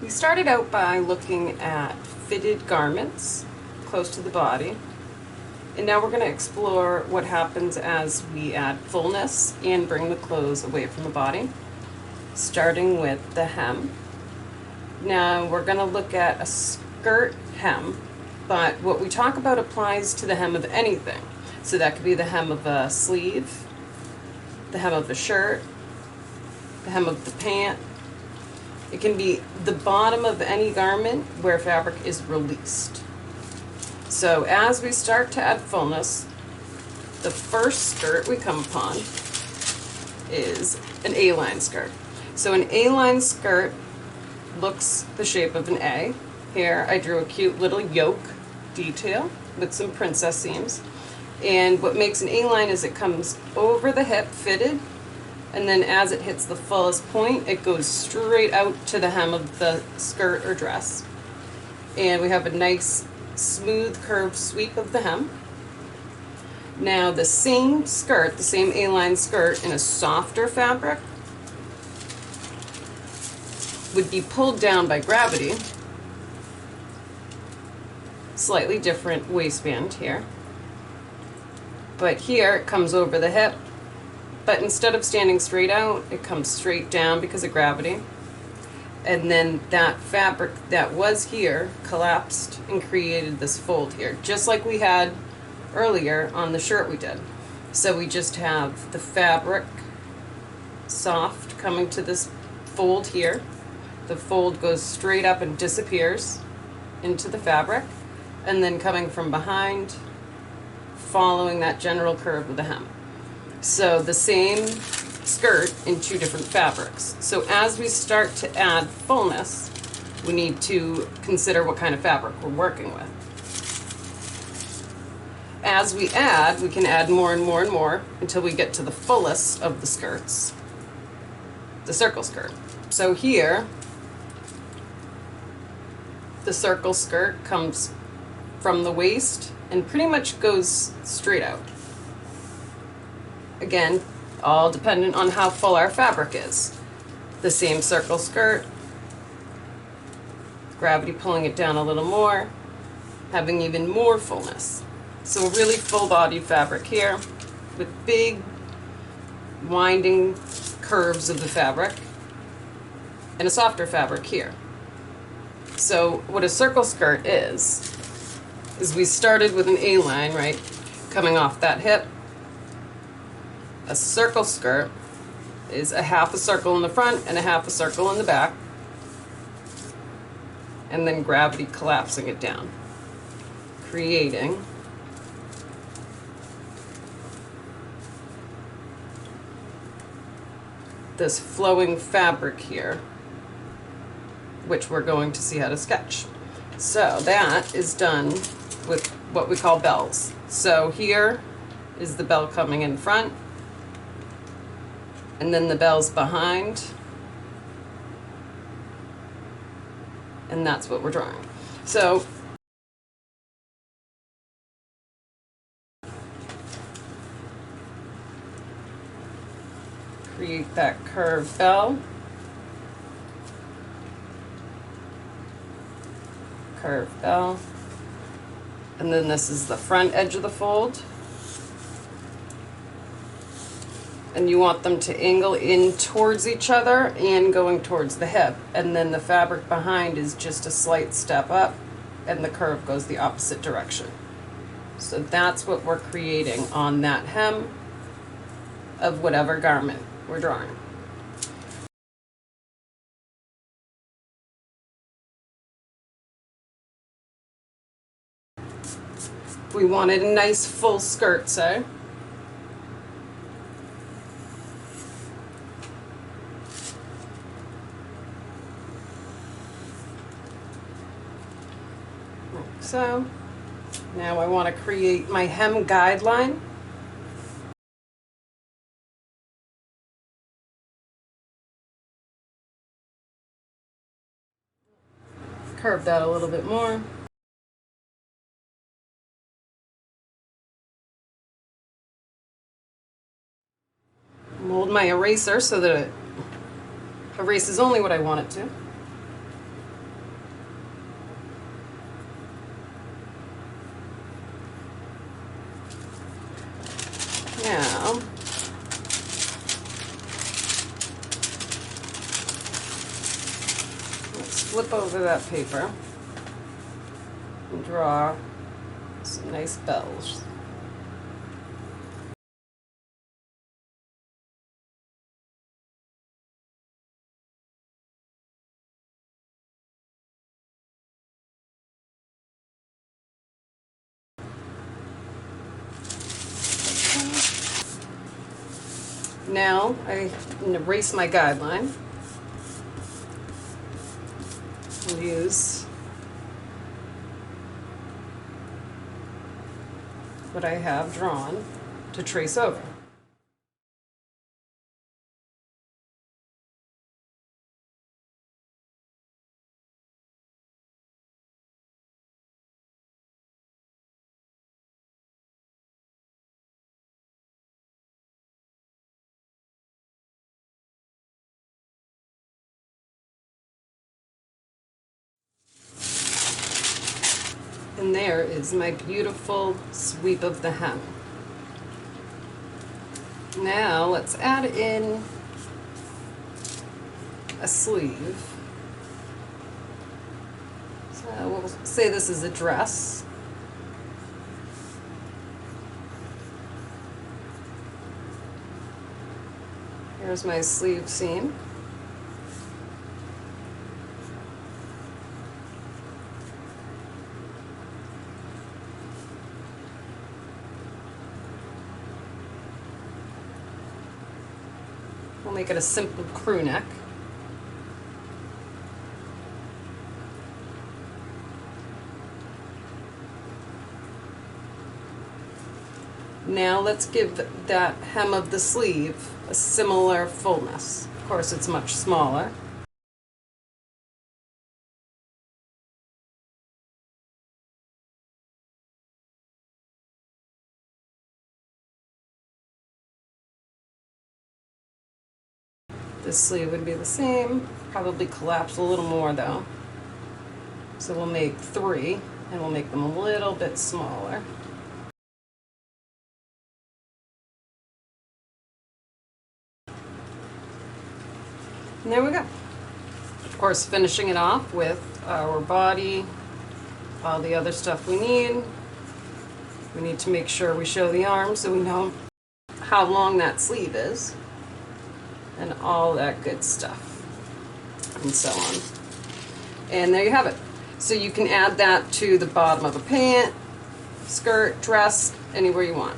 We started out by looking at fitted garments close to the body, and now we're going to explore what happens as we add fullness and bring the clothes away from the body, starting with the hem. Now we're going to look at a skirt hem, but what we talk about applies to the hem of anything. So that could be the hem of a sleeve, the hem of a shirt, the hem of the pant. It can be the bottom of any garment where fabric is released. So as we start to add fullness, the first skirt we come upon is an A-line skirt. So an A-line skirt looks the shape of an A. Here I drew a cute little yoke detail with some princess seams. And what makes an A-line is it comes over the hip fitted, and then as it hits the fullest point, it goes straight out to the hem of the skirt or dress. And we have a nice smooth curved sweep of the hem. Now the same skirt, the same A-line skirt in a softer fabric would be pulled down by gravity. Slightly different waistband here. But here it comes over the hip, but instead of standing straight out, it comes straight down because of gravity. And then that fabric that was here collapsed and created this fold here, just like we had earlier on the shirt we did. So we just have the fabric soft coming to this fold here. The fold goes straight up and disappears into the fabric, and then coming from behind, following that general curve of the hem. So the same skirt in two different fabrics. So as we start to add fullness, we need to consider what kind of fabric we're working with. As we add, we can add more and more and more until we get to the fullest of the skirts, the circle skirt. So here, the circle skirt comes from the waist and pretty much goes straight out. Again, all dependent on how full our fabric is. The same circle skirt, gravity pulling it down a little more, having even more fullness. So a really full-bodied fabric here with big winding curves of the fabric, and a softer fabric here. So what a circle skirt is we started with an A-line, right, coming off that hip. A circle skirt is a half a circle in the front and a half a circle in the back, and then gravity collapsing it down, creating this flowing fabric here, which we're going to see how to sketch. So that is done with what we call bells. So here is the bell coming in front, and then the bells behind, and that's what we're drawing. So create that curved bell, curved bell, and then this is the front edge of the fold, and you want them to angle in towards each other and going towards the hip, and then the fabric behind is just a slight step up and the curve goes the opposite direction. So that's what we're creating on that hem of whatever garment we're drawing. We wanted a nice full skirt, say. Like so. Now I want to create my hem guideline. Curve that a little bit more. Mold my eraser so that it erases only what I want it to. flip over that paper and draw some nice bells. Now I erase my guideline and use what I have drawn to trace over. And there is my beautiful sweep of the hem. Now let's add in a sleeve. So we'll say this is a dress. Here's my sleeve seam. We'll make it a simple crew neck. Now let's give that hem of the sleeve a similar fullness. Of course, it's much smaller. This sleeve would be the same, probably collapse a little more though. So we'll make 3 and we'll make them a little bit smaller. And there we go. Of course, finishing it off with our body, all the other stuff we need. We need to make sure we show the arms so we know how long that sleeve is and all that good stuff and so on. And there you have it. So you can add that to the bottom of a pant, skirt, dress, anywhere you want.